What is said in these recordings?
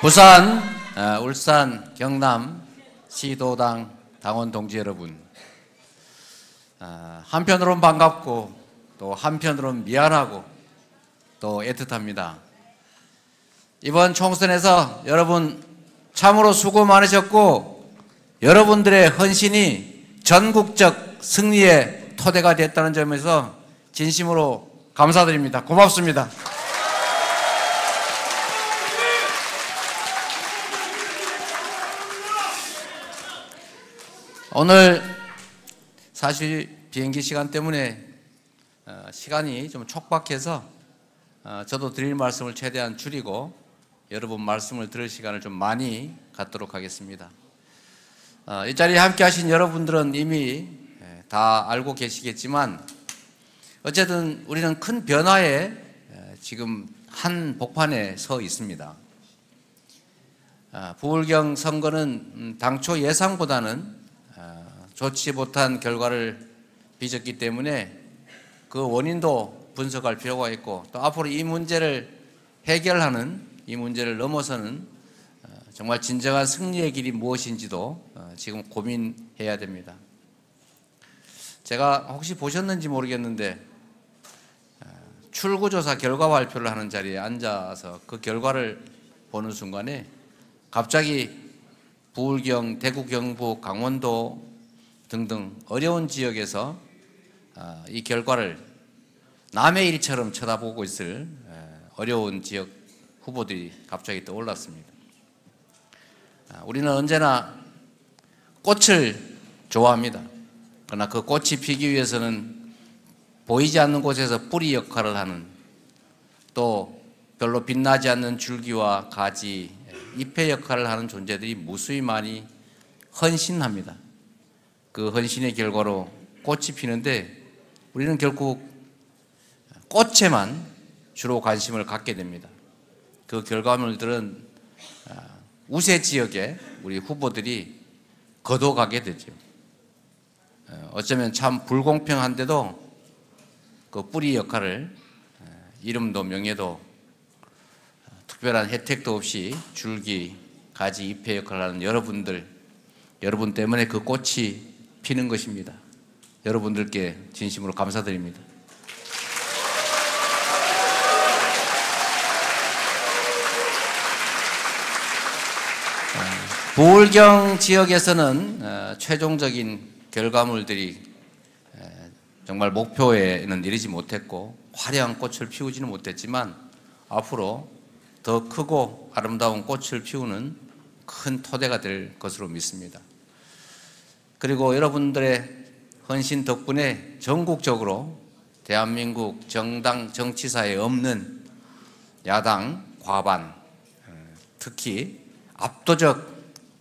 부산, 울산, 경남 시도당 당원 동지 여러분, 한편으로는 반갑고 또 한편으로는 미안하고 또 애틋합니다. 이번 총선에서 여러분 참으로 수고 많으셨고 여러분들의 헌신이 전국적 승리의 토대가 됐다는 점에서 진심으로 감사드립니다. 고맙습니다. 오늘 사실 비행기 시간 때문에 시간이 좀 촉박해서 저도 드릴 말씀을 최대한 줄이고 여러분 말씀을 들을 시간을 좀 많이 갖도록 하겠습니다. 이 자리에 함께 하신 여러분들은 이미 다 알고 계시겠지만 어쨌든 우리는 큰 변화에 지금 한 복판에 서 있습니다. 부울경 선거는 당초 예상보다는 좋지 못한 결과를 빚었기 때문에 그 원인도 분석할 필요가 있고 또 앞으로 이 문제를 해결하는, 이 문제를 넘어서는 정말 진정한 승리의 길이 무엇인지도 지금 고민해야 됩니다. 제가 혹시 보셨는지 모르겠는데 출구조사 결과 발표를 하는 자리에 앉아서 그 결과를 보는 순간에 갑자기 부울경, 대구, 경북, 강원도 등등 어려운 지역에서 이 결과를 남의 일처럼 쳐다보고 있을 어려운 지역 후보들이 갑자기 떠올랐습니다. 우리는 언제나 꽃을 좋아합니다. 그러나 그 꽃이 피기 위해서는 보이지 않는 곳에서 뿌리 역할을 하는, 또 별로 빛나지 않는 줄기와 가지, 잎의 역할을 하는 존재들이 무수히 많이 헌신합니다. 그 헌신의 결과로 꽃이 피는데 우리는 결국 꽃에만 주로 관심을 갖게 됩니다. 그 결과물들은 우세 지역에 우리 후보들이 거둬가게 되죠. 어쩌면 참 불공평한데도 그 뿌리 역할을 이름도 명예도 특별한 혜택도 없이 줄기, 가지, 잎의 역할을 하는 여러분 때문에 그 꽃이 피는 것입니다. 여러분들께 진심으로 감사드립니다. 부울경 지역에서는 최종적인 결과물들이 정말 목표에는 이르지 못했고 화려한 꽃을 피우지는 못했지만 앞으로 더 크고 아름다운 꽃을 피우는 큰 토대가 될 것으로 믿습니다. 그리고 여러분들의 헌신 덕분에 전국적으로 대한민국 정당 정치사에 없는 야당 과반, 특히 압도적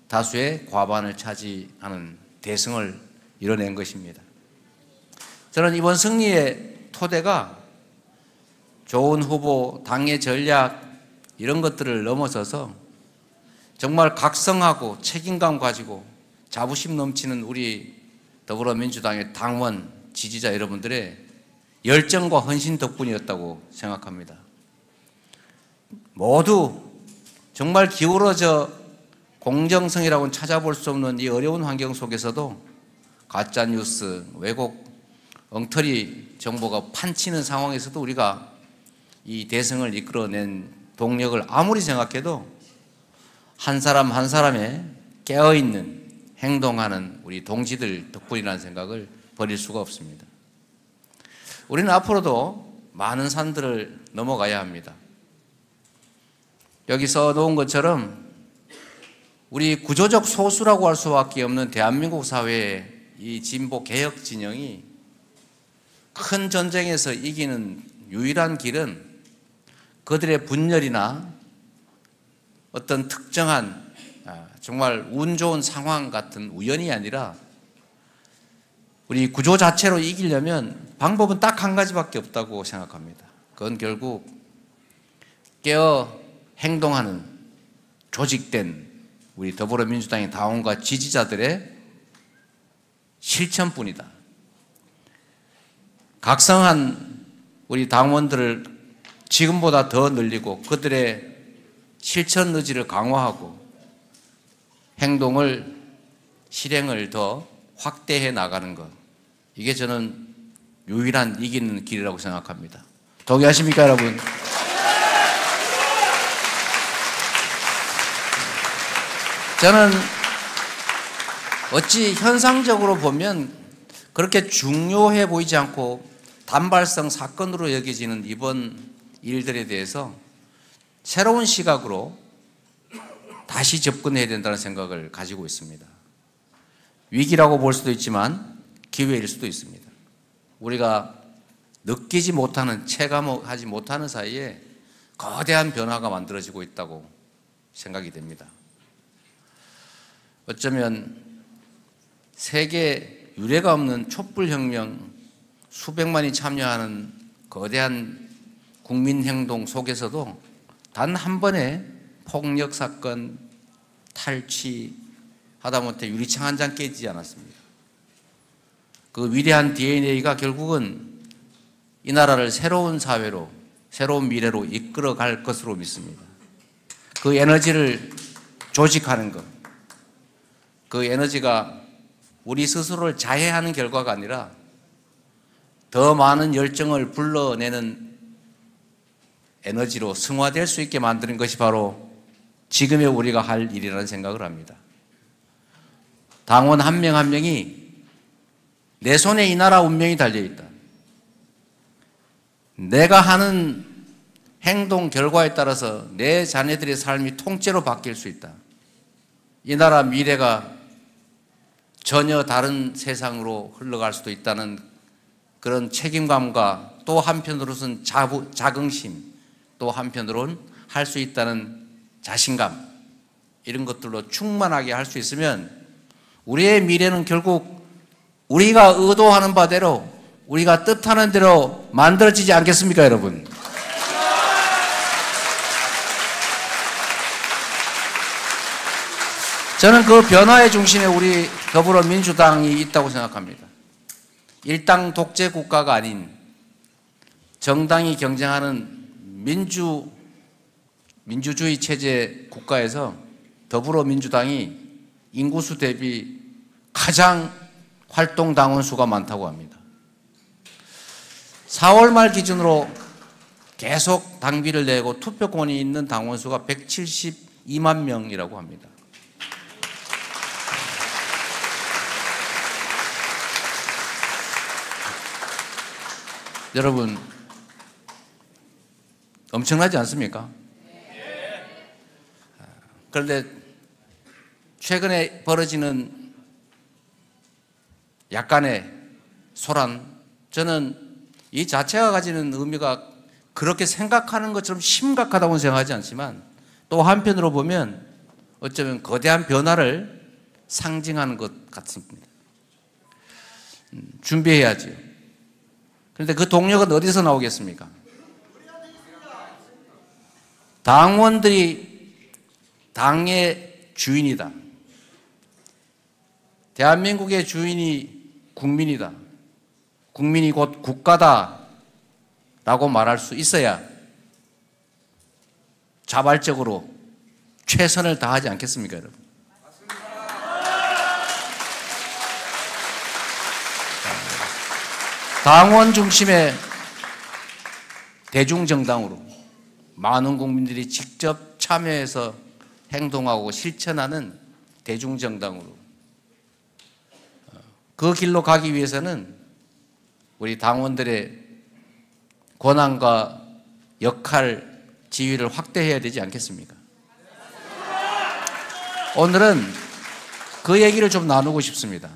다수의 과반을 차지하는 대승을 이뤄낸 것입니다. 저는 이번 승리의 토대가 좋은 후보, 당의 전략 이런 것들을 넘어서서 정말 각성하고 책임감 가지고 자부심 넘치는 우리 더불어민주당의 당원, 지지자 여러분들의 열정과 헌신 덕분이었다고 생각합니다. 모두 정말 기울어져 공정성이라고는 찾아볼 수 없는 이 어려운 환경 속에서도 가짜뉴스, 왜곡, 엉터리 정보가 판치는 상황에서도 우리가 이 대승을 이끌어낸 동력을 아무리 생각해도 한 사람 한 사람의 깨어있는 행동하는 우리 동지들 덕분이라는 생각을 버릴 수가 없습니다. 우리는 앞으로도 많은 산들을 넘어가야 합니다. 여기 써놓은 것처럼 우리 구조적 소수라고 할 수밖에 없는 대한민국 사회의 이 진보 개혁 진영이 큰 전쟁에서 이기는 유일한 길은 그들의 분열이나 어떤 특정한 정말 운 좋은 상황 같은 우연이 아니라 우리 구조 자체로 이기려면 방법은 딱 한 가지밖에 없다고 생각합니다. 그건 결국 깨어 행동하는 조직된 우리 더불어민주당의 당원과 지지자들의 실천뿐이다. 각성한 우리 당원들을 지금보다 더 늘리고 그들의 실천 의지를 강화하고 행동을 실행을 더 확대해 나가는 것, 이게 저는 유일한 이기는 길이라고 생각합니다. 동의하십니까, 여러분? 저는 어찌 현상적으로 보면 그렇게 중요해 보이지 않고 단발성 사건으로 여겨지는 이번 일들에 대해서 새로운 시각으로 다시 접근해야 된다는 생각을 가지고 있습니다. 위기라고 볼 수도 있지만 기회일 수도 있습니다. 우리가 느끼지 못하는, 체감하지 못하는 사이에 거대한 변화가 만들어지고 있다고 생각이 됩니다. 어쩌면 세계 유례가 없는 촛불혁명, 수백만이 참여하는 거대한 국민행동 속에서도 단 한 번의 폭력사건, 탈취, 하다못해 유리창 한 장 깨지지 않았습니다. 그 위대한 DNA가 결국은 이 나라를 새로운 사회로, 새로운 미래로 이끌어갈 것으로 믿습니다. 그 에너지를 조직하는 것, 그 에너지가 우리 스스로를 자해하는 결과가 아니라 더 많은 열정을 불러내는 에너지로 승화될 수 있게 만드는 것이 바로 지금의 우리가 할 일이라는 생각을 합니다. 당원 한 명 한 명이 내 손에 이 나라 운명이 달려있다. 내가 하는 행동 결과에 따라서 내 자녀들의 삶이 통째로 바뀔 수 있다. 이 나라 미래가 전혀 다른 세상으로 흘러갈 수도 있다는 그런 책임감과 또 한편으로는 자긍심, 또 한편으로는 할 수 있다는 자신감, 이런 것들로 충만하게 할 수 있으면 우리의 미래는 결국 우리가 의도하는 바대로, 우리가 뜻하는 대로 만들어지지 않겠습니까, 여러분? 저는 그 변화의 중심에 우리 더불어민주당이 있다고 생각합니다. 일당 독재 국가가 아닌 정당이 경쟁하는 민주주의 체제 국가에서 더불어민주당이 인구수 대비 가장 활동 당원 수가 많다고 합니다. 4월 말 기준으로 계속 당비를 내고 투표권이 있는 당원 수가 172만 명이라고 합니다. 여러분, 엄청나지 않습니까? 그런데 최근에 벌어지는 약간의 소란, 저는 이 자체가 가지는 의미가 그렇게 생각하는 것처럼 심각하다고 생각하지 않지만 또 한편으로 보면 어쩌면 거대한 변화를 상징하는 것 같습니다. 준비해야죠. 그런데 그 동력은 어디서 나오겠습니까? 당원들이 당의 주인이다. 대한민국의 주인이 국민이다. 국민이 곧 국가다 라고 말할 수 있어야 자발적으로 최선을 다하지 않겠습니까, 여러분? 당원 중심의 대중정당으로 많은 국민들이 직접 참여해서 행동하고 실천하는 대중정당으로 그 길로 가기 위해서는 우리 당원들의 권한과 역할, 지위를 확대해야 되지 않겠습니까? 오늘은 그 얘기를 좀 나누고 싶습니다.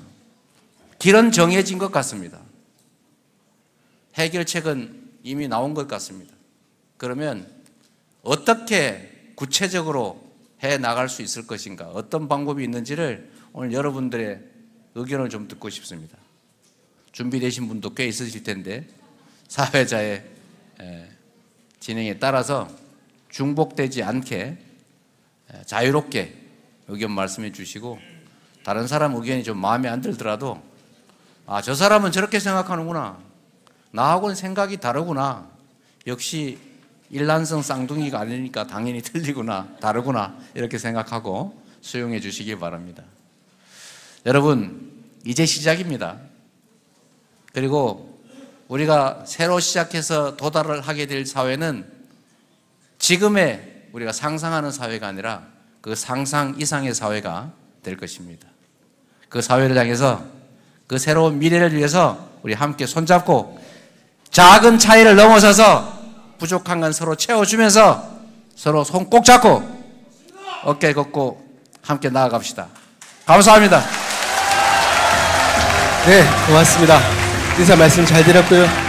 길은 정해진 것 같습니다. 해결책은 이미 나온 것 같습니다. 그러면 어떻게 구체적으로 해 나갈 수 있을 것인가, 어떤 방법이 있는지를 오늘 여러분들의 의견을 좀 듣고 싶습니다. 준비되신 분도 꽤 있으실 텐데 사회자의 진행에 따라서 중복되지 않게 자유롭게 의견 말씀해 주시고, 다른 사람 의견이 좀 마음에 안 들더라도 아, 저 사람은 저렇게 생각하는구나, 나하고는 생각이 다르구나, 역시 일란성 쌍둥이가 아니니까 당연히 틀리구나, 다르구나 이렇게 생각하고 수용해 주시기 바랍니다. 여러분, 이제 시작입니다. 그리고 우리가 새로 시작해서 도달을 하게 될 사회는 지금의 우리가 상상하는 사회가 아니라 그 상상 이상의 사회가 될 것입니다. 그 사회를 향해서, 그 새로운 미래를 위해서 우리 함께 손잡고 작은 차이를 넘어서서 부족한 건 서로 채워주면서 서로 손 꼭 잡고 어깨 걷고 함께 나아갑시다. 감사합니다. 네, 고맙습니다. 인사 말씀 잘 드렸고요.